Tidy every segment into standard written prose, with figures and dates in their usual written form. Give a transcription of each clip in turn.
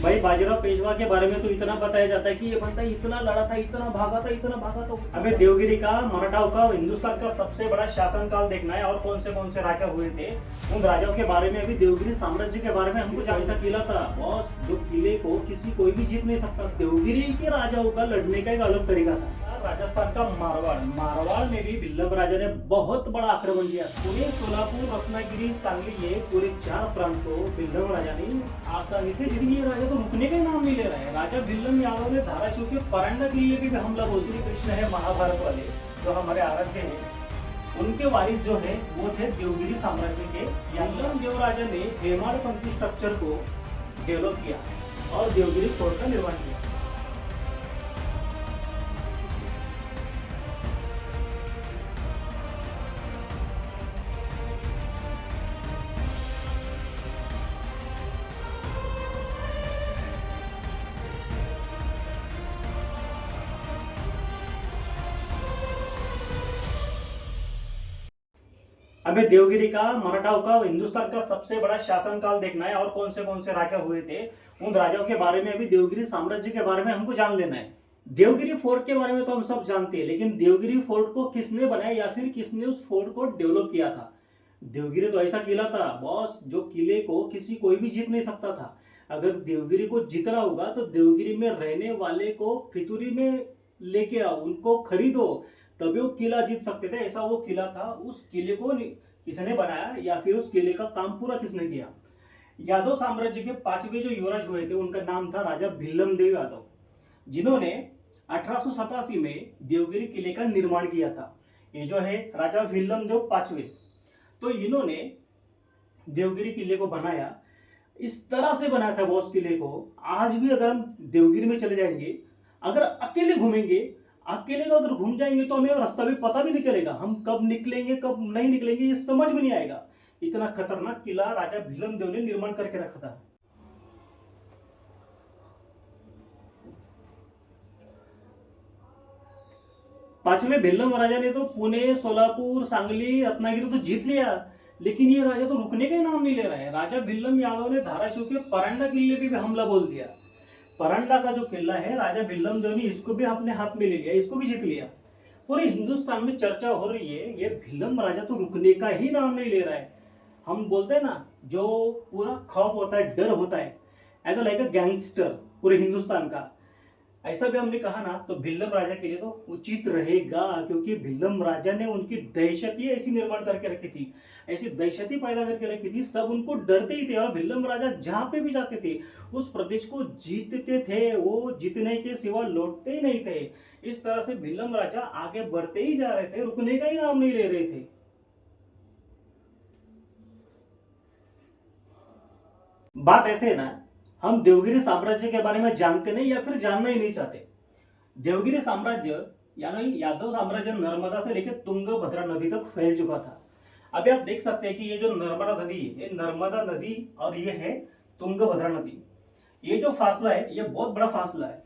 भाई बाजीराव पेशवा के बारे में तो इतना बताया जाता है कि ये बंदा इतना लड़ा था, इतना भागा था, इतना भागा था। हमें देवगिरी का, मराठाओं का, हिंदुस्तान का सबसे बड़ा शासनकाल देखना है और कौन से राजा हुए थे उन राजाओं के बारे में। अभी देवगिरी साम्राज्य के बारे में हमको ऐसा किला था बॉस, जो किले को कोई भी जीत नहीं सकता। देवगिरी के राजाओं का लड़ने का एक अलग तरीका था। राजस्थान का मारवाड़ में भी भिल्लम राजा ने बहुत बड़ा आक्रमण किया। पुणे, सोलापुर, रत्नागिरी, सांगली, ये पूरे 4 प्रांत को भिल्लम राजा ने आसानी से जीत लिया। राजा तो रुकने का नाम नहीं ले रहा है। राजा भिल्लम यादव ने धाराशिव के परांडा किले पे भी हमला बोल। श्री कृष्ण है महाभारत वाले जो हमारे आराध्य हैं, उनके वारिस जो है वो थे देवगिरी साम्राज्य के। भिल्लम देव राजा ने हेमाडपंथी स्ट्रक्चर को डेवलप किया और देवगिरी फोर्ट का निर्माण किया। हमें देवगिरी का, मराठाओं का, हिंदुस्तान का सबसे बड़ा शासनकाल देखना है और कौन से राजा हुए थे उन राजाओं के बारे में। अभी देवगिरी साम्राज्य के बारे में हमको जान लेना है। देवगिरी फोर्ट के बारे में तो हम सब जानते हैं, लेकिन देवगिरी फोर्ट को किसने बनाया या फिर किसने उस फोर्ट को डेवलप किया था। देवगिरी तो ऐसा किला था बॉस, जो किले को कोई भी जीत नहीं सकता था। अगर देवगिरी को जीतना होगा तो देवगिरी में रहने वाले को फितूरी में लेके आओ, उनको खरीदो, तभी वो किला जीत सकते थे। ऐसा वो किला था। उस किले को किसने बनाया या फिर उस किले का काम पूरा किसने किया। यादव साम्राज्य के 5वें जो युवराज हुए थे उनका नाम था राजा भिल्लम देव यादव, जिन्होंने 1887 में देवगिरी किले का निर्माण किया था। ये जो है राजा भिल्लम देव 5वें, तो इन्होंने देवगिरी किले को बनाया। इस तरह से बनाया था बॉस किले को। आज भी अगर हम देवगिरी में चले जाएंगे, अगर अकेले घूमेंगे, अकेले को अगर घूम जाएंगे तो हमें रास्ता भी पता भी नहीं चलेगा। हम कब निकलेंगे कब नहीं निकलेंगे ये समझ भी नहीं आएगा। इतना खतरनाक किला राजा भिल्लम देव ने निर्माण करके रखा था। पांचवें भिल्लम राजा ने तो पुणे, सोलापुर, सांगली, रत्नागिरी तो जीत लिया, लेकिन ये राजा तो रुकने का नाम नहीं ले रहा है। राजा भिल्लम यादव ने धाराशिव के परांडा किले पे भी हमला बोल दिया। परांडा का जो किला है राजा भिल्लम देव ने इसको भी अपने हाथ में ले लिया, इसको भी जीत लिया। पूरे हिंदुस्तान में चर्चा हो रही है, ये भिल्लम राजा तो रुकने का ही नाम नहीं ले रहा है। हम बोलते हैं ना, जो पूरा खौफ होता है, डर होता है, एज लाइक अ गैंगस्टर पूरे हिंदुस्तान का, ऐसा भी हमने कहा ना, तो भिल्लम राजा के लिए तो उचित रहेगा, क्योंकि भिल्लम राजा ने उनकी दहशत ही ऐसी निर्माण करके रखी थी, ऐसी दहशत ही पैदा करके रखी थी। सब उनको डरते ही थे और भिल्लम राजा जहां पे भी जाते थे उस प्रदेश को जीतते थे। वो जीतने के सिवा लौटते ही नहीं थे। इस तरह से भिल्लम राजा आगे बढ़ते ही जा रहे थे, रुकने का ही नाम नहीं ले रहे थे। बात ऐसे है ना, हम देवगिरी साम्राज्य के बारे में जानते नहीं या फिर जानना ही नहीं चाहते। देवगिरी साम्राज्य यानी यादव साम्राज्य नर्मदा से लेकर तुंगभद्रा नदी तक फैल चुका था। अभी आप देख सकते हैं कि ये जो नर्मदा नदी है, ये नर्मदा नदी और ये है तुंगभद्रा नदी। ये जो फासला है ये बहुत बड़ा फासला है।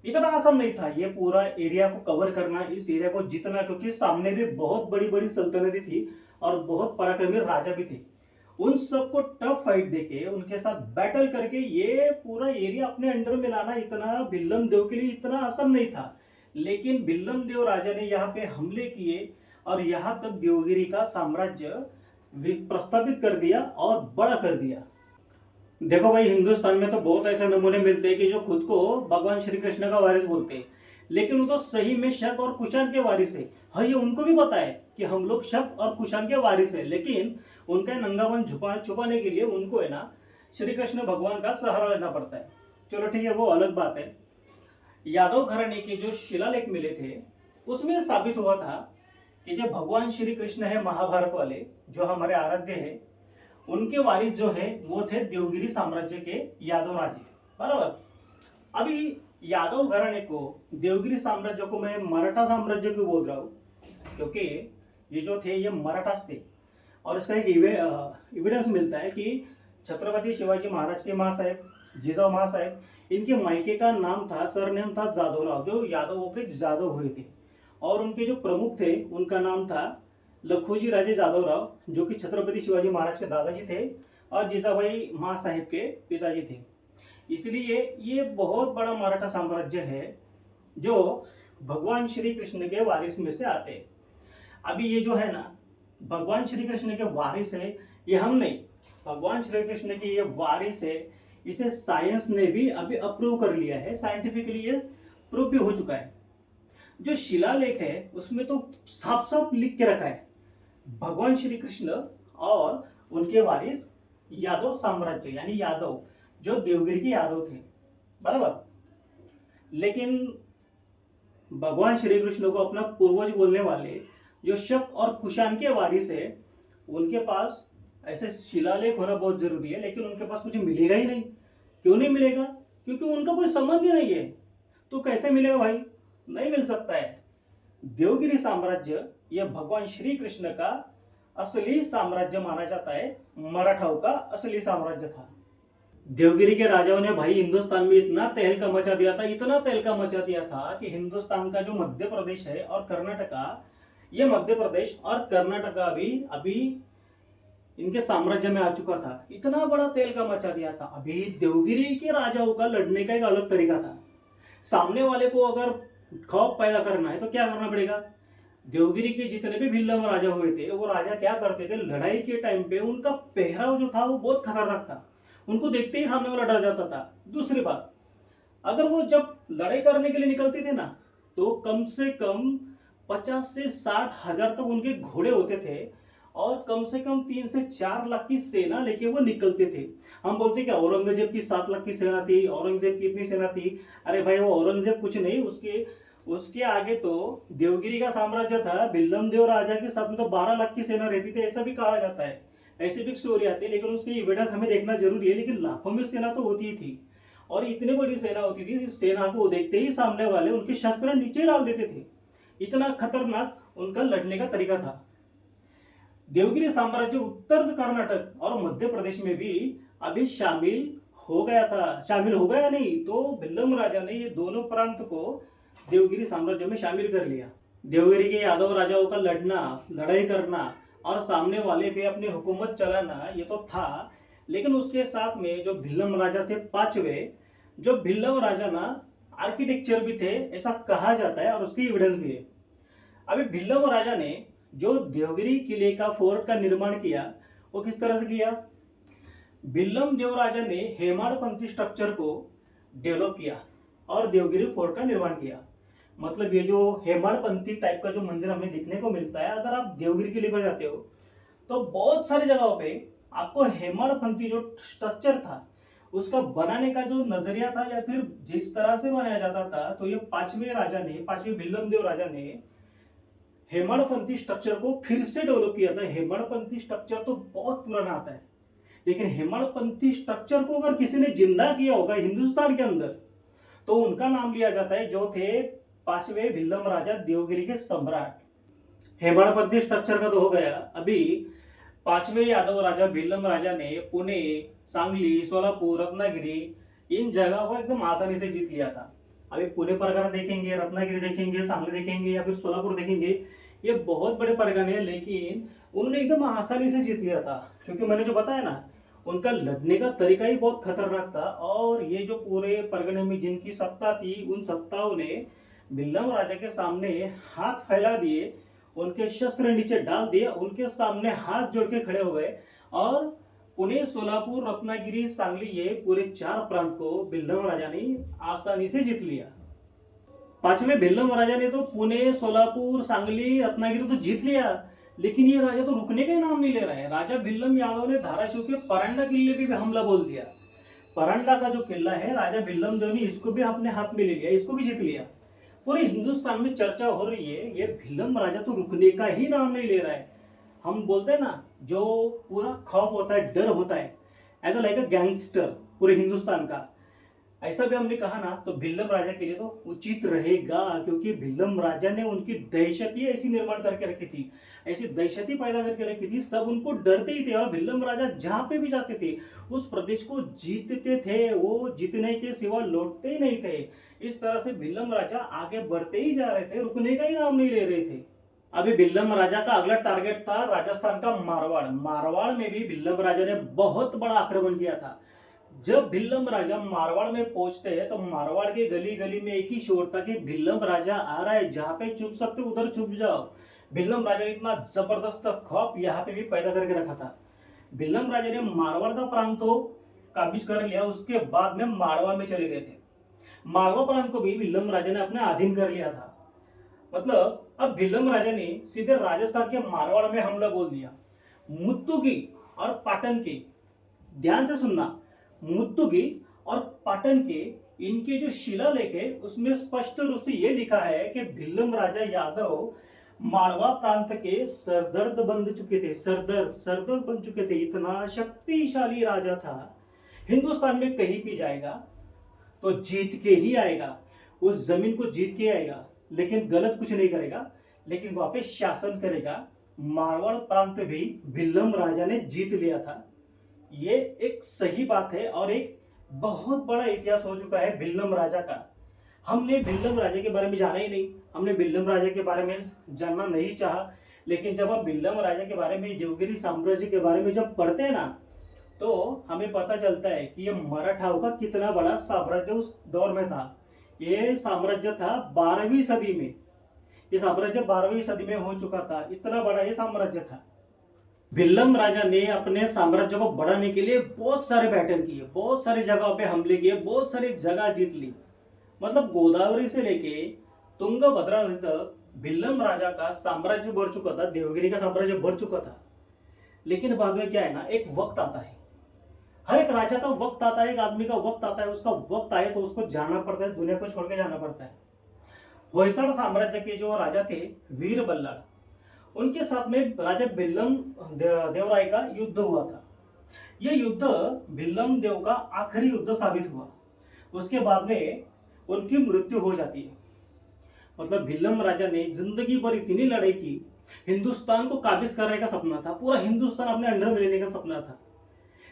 इतना आसान नहीं था ये पूरा एरिया को कवर करना, इस एरिया को जीतना, क्योंकि सामने भी बहुत बड़ी बड़ी सल्तनतें थी और बहुत पराक्रमी राजा भी थे। उन सबको टफ फाइट देके, उनके साथ बैटल करके ये पूरा एरिया अपने अंडर में लाना इतना भिल्लम देव के लिए इतना आसान नहीं था। लेकिन भिल्लम देव राजा ने यहाँ पे हमले किए और यहाँ तक देवगिरी का साम्राज्य प्रस्तावित कर दिया और बड़ा कर दिया। देखो भाई, हिंदुस्तान में तो बहुत ऐसे नमूने मिलते हैं कि जो खुद को भगवान श्री कृष्ण का वारिस बोलते हैं, लेकिन वो तो सही में शक और कुशान के वारिस है। हाँ, ये उनको भी पता है कि हम लोग शक और कुशान के वारिस है, लेकिन उनका नंगापन छुपाने के लिए उनको है ना श्री कृष्ण भगवान का सहारा लेना पड़ता है। चलो ठीक है, वो अलग बात है। यादव घराने के जो शिलालेख मिले थे उसमें साबित हुआ था कि जो भगवान श्री कृष्ण है महाभारत वाले, जो हमारे आराध्य है, उनके वारिस जो है वो थे देवगिरी साम्राज्य के यादव राजे, बराबर। अभी यादव घराने को, देवगिरी साम्राज्य को मैं मराठा साम्राज्य क्यों बोल रहा हूँ, क्योंकि ये जो थे ये मराठास थे। और इसका एक एविडेंस मिलता है कि छत्रपति शिवाजी महाराज के महासाहेब, जिजाऊ महासाहेब, इनके मायके का नाम था, सरनेम था जादवराव, जो यादवों के जादव हुए थे। और उनके जो प्रमुख थे उनका नाम था लखोजी राजे जादवराव, जो कि छत्रपति शिवाजी महाराज के दादाजी थे और जिजाबाई महासाहेब के पिताजी थे। इसलिए ये बहुत बड़ा मराठा साम्राज्य है जो भगवान श्री कृष्ण के वारिस में से आते हैं। अभी ये जो है ना, भगवान श्री कृष्ण के वारिस है, ये हम नहीं, भगवान श्री कृष्ण की ये वारिस है। इसे साइंस ने भी अभी अप्रूव कर लिया है, साइंटिफिकली ये प्रूव भी हो चुका है। जो शिलालेख है उसमें तो साफ साफ लिख के रखा है भगवान श्री कृष्ण और उनके वारिस यादव साम्राज्य, यानी यादव जो देवगिरी के यादव थे, बराबर। लेकिन भगवान श्री कृष्ण को अपना पूर्वज बोलने वाले जो शक और कुशान के वारिस है, उनके पास ऐसे शिलालेख होना बहुत जरूरी है, लेकिन उनके पास कुछ मिलेगा ही नहीं। क्यों नहीं मिलेगा? क्योंकि उनका कोई संबंध ही नहीं है। तो कैसे मिलेगा भाई? नहीं मिल सकता है। देवगिरी साम्राज्य यह भगवान श्री कृष्ण का असली साम्राज्य माना जाता है, मराठाओं का असली साम्राज्य था। देवगिरी के राजाओं ने भाई हिंदुस्तान में इतना तहलका मचा दिया था, इतना तहलका मचा दिया था कि हिंदुस्तान का जो मध्य प्रदेश है और कर्नाटका, ये मध्य प्रदेश और कर्नाटका भी अभी इनके साम्राज्य में आ चुका था। इतना बड़ा तहलका मचा दिया था। अभी देवगिरी के राजाओं का लड़ने का एक अलग तरीका था। सामने वाले को अगर खौफ पैदा करना है तो क्या करना पड़ेगा? देवगिरी के जितने भी भिल्लम राजा हुए थे, वो राजा क्या करते थे, लड़ाई के टाइम पे उनका पहराव जो था वो बहुत खतरनाक था। उनको देखते ही सामने वाला डर जाता था। दूसरी बात, अगर वो जब लड़ाई करने के लिए निकलते थे ना, तो कम से कम 50 से 60 हजार तक उनके घोड़े होते थे और कम से कम 3 से 4 लाख की सेना लेके वो निकलते थे। हम बोलते क्या औरंगजेब की 7 लाख की सेना थी, औरंगजेब की इतनी सेना थी? अरे भाई, वो औरंगजेब कुछ नहीं, उसके उसके आगे तो देवगिरी का साम्राज्य था। भिल्लम देव राजा के साथ में तो 12 लाख की सेना रहती थी, ऐसा भी कहा जाता है। ऐसी भी स्टोरी आती है, लेकिन उसकी एविडेंस हमें देखना जरूरी है। लेकिन लाखों में सेना तो होती ही थी, और इतनी बड़ी सेना होती थी, इस सेना को देखते ही सामने वाले उनके शस्त्र नीचे डाल देते थे। इतना खतरनाक उनका लड़ने का तरीका था। देवगिरी साम्राज्य उत्तर कर्नाटक और मध्य प्रदेश में भी अभी शामिल हो गया था। शामिल हो गया नहीं तो भिल्लम राजा ने ये दोनों प्रांत को देवगिरी साम्राज्य में शामिल कर लिया। देवगिरी के यादव राजाओं का लड़ना, लड़ाई करना और सामने वाले पे अपनी हुकूमत चलाना, ये तो था। लेकिन उसके साथ में जो भिल्लम राजा थे पांचवे, जो भिल्लम राजा ना आर्किटेक्चर भी थे, ऐसा कहा जाता है और उसकी एविडेंस भी है। अभी भिल्लम राजा ने जो देवगिरी किले का फोर्ट का निर्माण किया, वो किस तरह से किया? भिल्लम देव राजा ने हेमाडपंथी स्ट्रक्चर को डेवलप किया और देवगिरी फोर्ट का निर्माण किया। मतलब ये जो हेमाडपंथी टाइप का जो मंदिर हमें देखने को मिलता है, अगर आप देवगिरी किले पर जाते हो तो बहुत सारी जगहों पे आपको हेमाडपंथी जो स्ट्रक्चर था उसका बनाने का जो नजरिया था, या फिर जिस तरह से बनाया जाता था, तो ये पांचवें भिल्लम देव राजा ने हेमाडपंथी स्ट्रक्चर को फिर से डेवलप किया था। हेमाडपंथी स्ट्रक्चर तो बहुत पुराना आता है, लेकिन हेमाडपंथी स्ट्रक्चर को अगर किसी ने जिंदा किया होगा हिंदुस्तान के अंदर, तो उनका नाम लिया जाता है, जो थे पांचवें भिल्लम राजा, देवगिरी के सम्राट। हेमाडपंथी स्ट्रक्चर का तो हो गया। अभी पांचवें यादव राजा भिल्लम राजा ने पुणे, सांगली, सोलापुर, रत्नागिरी इन जगहों को एकदम आसानी से जीत लिया था। अभी पुणे परगना देखेंगे, रत्नागिरी देखेंगे, सांगली देखेंगे या फिर सोलापुर देखेंगे, ये बहुत बड़े परगने हैं, लेकिन उन्होंने एकदम आसानी से जीत लिया था। क्योंकि मैंने जो बताया ना, उनका लड़ने का तरीका ही बहुत खतरनाक था। और ये जो पूरे परगने में जिनकी सत्ता थी, उन सत्ताओं ने भिल्लम राजा के सामने हाथ फैला दिए, उनके शस्त्र नीचे डाल दिए, उनके सामने हाथ जोड़ के खड़े हो गए और पुणे, सोलापुर, रत्नागिरी, सांगली, ये पूरे 4 प्रांत को भिल्लम राजा ने आसानी से जीत लिया। पांचवें भिल्लम राजा ने तो पुणे, सोलापुर, सांगली, रत्नागिरी तो जीत लिया, लेकिन ये राजा तो रुकने का ही नाम नहीं ले रहा है। राजा भिल्लम यादव ने धाराशिव के परांडा किले पे भी हमला बोल दिया। परांडा का जो किला है, राजा भिल्लम देव ने इसको भी अपने हाथ में ले लिया, इसको भी जीत लिया। पूरे हिंदुस्तान में चर्चा हो रही है, ये भिल्लम राजा तो रुकने का ही नाम नहीं ले रहा है। हम बोलते हैं ना, जो पूरा खौफ होता है, डर होता है, एज लाइक अ गैंगस्टर पूरे हिंदुस्तान का, ऐसा भी हमने कहा ना, तो भिल्लम राजा के लिए तो उचित रहेगा। क्योंकि भिल्लम राजा ने उनकी दहशत ही ऐसी निर्माण करके रखी थी, ऐसी दहशत ही पैदा करके रखी थी, सब उनको डरते ही थे। और भिल्लम राजा जहां पे भी जाते थे उस प्रदेश को जीतते थे, वो जीतने के सिवा लौटते ही नहीं थे। इस तरह से भिल्लम राजा आगे बढ़ते ही जा रहे थे, रुकने का ही नाम नहीं ले रहे थे। अभी भिल्लम राजा का अगला टारगेट था राजस्थान का मारवाड़। मारवाड़ में भी भिल्लम राजा ने बहुत बड़ा आक्रमण किया था। जब भिल्लम राजा मारवाड़ में पहुंचते हैं तो मारवाड़ के गली गली में एक ही शोर था कि भिल्लम राजा आ रहा है, जहां पे छुप सकते हो उधर छुप जाओ। भिल्लम राजा ने इतना जबरदस्त खौफ यहाँ पे भी पैदा करके रखा था। भिल्लम राजा ने मारवाड़ का प्रांत तो काबिज कर लिया, उसके बाद में मारवा में चले गए थे। मारवा प्रांत को भी भिल्लम राजा ने अपने अधीन कर लिया था। मतलब अब भिल्लम राजा ने सीधे राजस्थान के मारवाड़ में हमला बोल दिया। मुत्तुगी और पाटन के, ध्यान से सुनना, मुत्तुगी और पाटन के इनके जो शिलालेख है उसमें स्पष्ट रूप से यह लिखा है कि भिल्लम राजा यादव मारवा प्रांत के सरदर्द बन चुके थे। सरदर्द बन चुके थे, इतना शक्तिशाली राजा था। हिंदुस्तान में कहीं भी जाएगा तो जीत के ही आएगा, उस जमीन को जीत के आएगा, लेकिन गलत कुछ नहीं करेगा, लेकिन वहां पे शासन करेगा। मारवाड़ प्रांत भी भिल्लम राजा ने जीत लिया था। ये एक सही बात है और एक बहुत बड़ा इतिहास हो चुका है भिल्लम राजा का। हमने भिल्लम राजा के बारे में जाना ही नहीं, हमने भिल्लम राजा के बारे में जानना नहीं चाहा। लेकिन जब हम भिल्लम राजा के बारे में, देवगिरी साम्राज्य के बारे में जब पढ़ते हैं ना, तो हमें पता चलता है कि ये मराठाओं का कितना बड़ा साम्राज्य उस दौर में था। ये साम्राज्य था 12वीं सदी में, ये साम्राज्य 12वीं सदी में हो चुका था, इतना बड़ा ये साम्राज्य था। भिल्लम राजा ने अपने साम्राज्य को बढ़ाने के लिए बहुत सारे बैटल किए, बहुत सारी जगहों पे हमले किए, बहुत सारी जगह जीत ली। मतलब गोदावरी से लेके तुंगभद्रा नदी तक भिल्लम राजा का साम्राज्य बढ़ चुका था, देवगिरी का साम्राज्य बढ़ चुका था। लेकिन बाद में क्या है ना, एक वक्त आता है, हर एक राजा का वक्त आता है, एक आदमी का वक्त आता है, उसका वक्त आए तो उसको जाना पड़ता है, दुनिया को छोड़ के जाना पड़ता है। होयसड़ साम्राज्य के जो राजा थे वीर बल्लाळ, उनके साथ में राजा भिल्लम देवराय का युद्ध हुआ था। यह युद्ध भिल्लम देव का आखिरी युद्ध साबित हुआ। उसके बाद में उनकी मृत्यु हो जाती है। मतलब भिल्लम राजा ने जिंदगी भर इतनी लड़ाई की, हिंदुस्तान को काबिज करने का सपना था, पूरा हिंदुस्तान अपने अंडर में लेने का सपना था,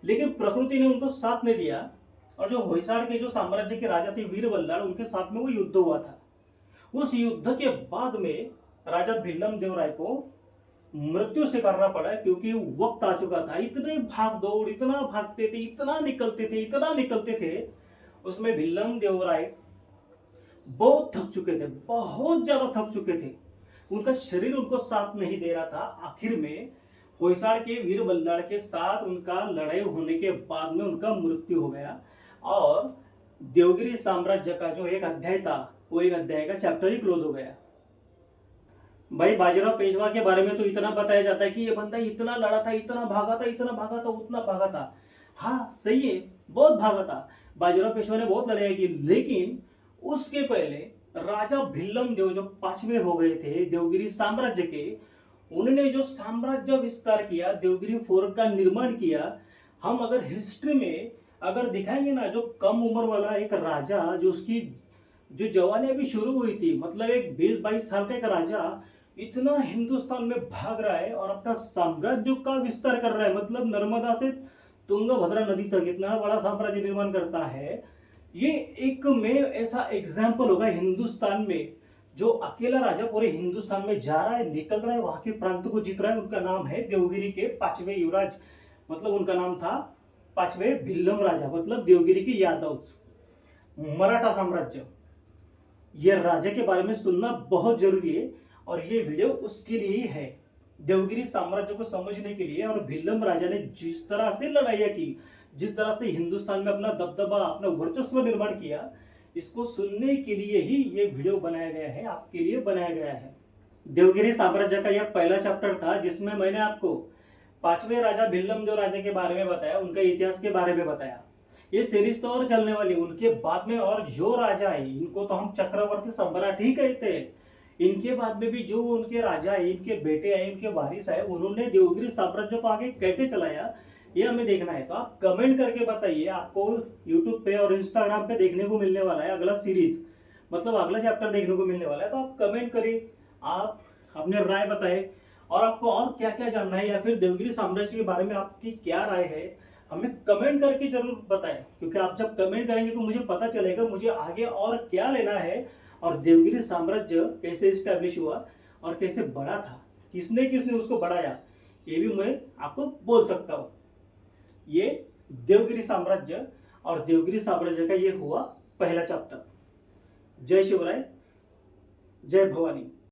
लेकिन प्रकृति ने उनको साथ नहीं दिया। और जो होयसाड़ के जो साम्राज्य के राजा थे वीर बल्लाळ, उनके साथ में वो युद्ध हुआ था। उस युद्ध के बाद में राजा भिल्लम देवराय को मृत्यु से करना पड़ा, क्योंकि वक्त आ चुका था। इतने भाग दौड़, इतना भागते थे, इतना निकलते थे, उसमें भिल्लम देवराय बहुत थक चुके थे, बहुत ज्यादा थक चुके थे। उनका शरीर उनको साथ नहीं दे रहा था। आखिर में होयसाड़ के वीर बल्लाळ के साथ उनका लड़ाई होने के बाद में उनका मृत्यु हो गया। और देवगिरी साम्राज्य का जो एक अध्याय था, वो एक अध्याय का चैप्टर ही क्लोज हो गया। भाई बाजीराव पेशवा के बारे में तो इतना बताया जाता है कि ये बंदा इतना लड़ा था, इतना भागा था, उतना भागा था। हाँ सही है, बहुत भागा था, बाजीराव पेशवा ने बहुत लड़ाई की। लेकिन उसके पहले राजा भिल्लम देव जो 5वें हो गए थे देवगिरी साम्राज्य के, उन्होंने जो साम्राज्य विस्तार किया, देवगिरी फोर्ट का निर्माण किया। हम अगर हिस्ट्री में अगर दिखाएंगे ना, जो कम उम्र वाला एक राजा, जो उसकी जो जवानी अभी शुरू हुई थी, मतलब एक 20-22 साल का एक राजा इतना हिंदुस्तान में भाग रहा है और अपना साम्राज्य का विस्तार कर रहा है। मतलब नर्मदा से तुंगभद्रा नदी तक इतना बड़ा साम्राज्य निर्माण करता है। ये एक में ऐसा एग्जाम्पल होगा हिंदुस्तान में, जो अकेला राजा पूरे हिंदुस्तान में जा रहा है, निकल रहा है, वहां के प्रांत को जीत रहा है। उनका नाम है देवगिरी के 5वें युवराज, मतलब उनका नाम था 5वें भिल्लम राजा, मतलब देवगिरी के यादव, मराठा साम्राज्य। यह राजा के बारे में सुनना बहुत जरूरी है और ये वीडियो उसके लिए ही है, देवगिरी साम्राज्य को समझने के लिए। और भिल्लम राजा ने जिस तरह से लड़ाइयाँ की, जिस तरह से हिंदुस्तान में अपना दबदबा, अपना वर्चस्व निर्माण किया, इसको सुनने के लिए ही ये वीडियो बनाया गया है, आपके लिए बनाया गया है। देवगिरी साम्राज्य का यह पहला चैप्टर था, जिसमें मैंने आपको 5वें राजा भिल्लम देव राजा के बारे में बताया, उनका इतिहास के बारे में बताया। ये सीरीज तो और चलने वाली, उनके बाद में और जो राजा है, इनको तो हम चक्रवर्ती सम्राट ही कहते हैं। इनके बाद में भी जो उनके राजा है, इनके बेटे आए, इनके वारिस आए, उन्होंने देवगिरी साम्राज्य को आगे कैसे चलाया, ये हमें देखना है। तो आप कमेंट करके बताइए, आपको यूट्यूब पे और इंस्टाग्राम पे देखने को मिलने वाला है अगला सीरीज, मतलब अगला चैप्टर देखने को मिलने वाला है। तो आप कमेंट करिए, आप अपने राय बताएं, और आपको और क्या क्या जानना है, या फिर देवगिरी साम्राज्य के बारे में आपकी क्या राय है, हमें कमेंट करके जरूर बताएं। क्योंकि आप जब कमेंट करेंगे तो मुझे पता चलेगा मुझे आगे और क्या लेना है, और देवगिरी साम्राज्य कैसे स्टैब्लिश हुआ और कैसे बढ़ा था, किसने किसने उसको बढ़ाया, ये भी मैं आपको बोल सकता हूँ। ये देवगिरी साम्राज्य और देवगिरी साम्राज्य का ये हुआ पहला चैप्टर। जय शिवराय, जय भवानी।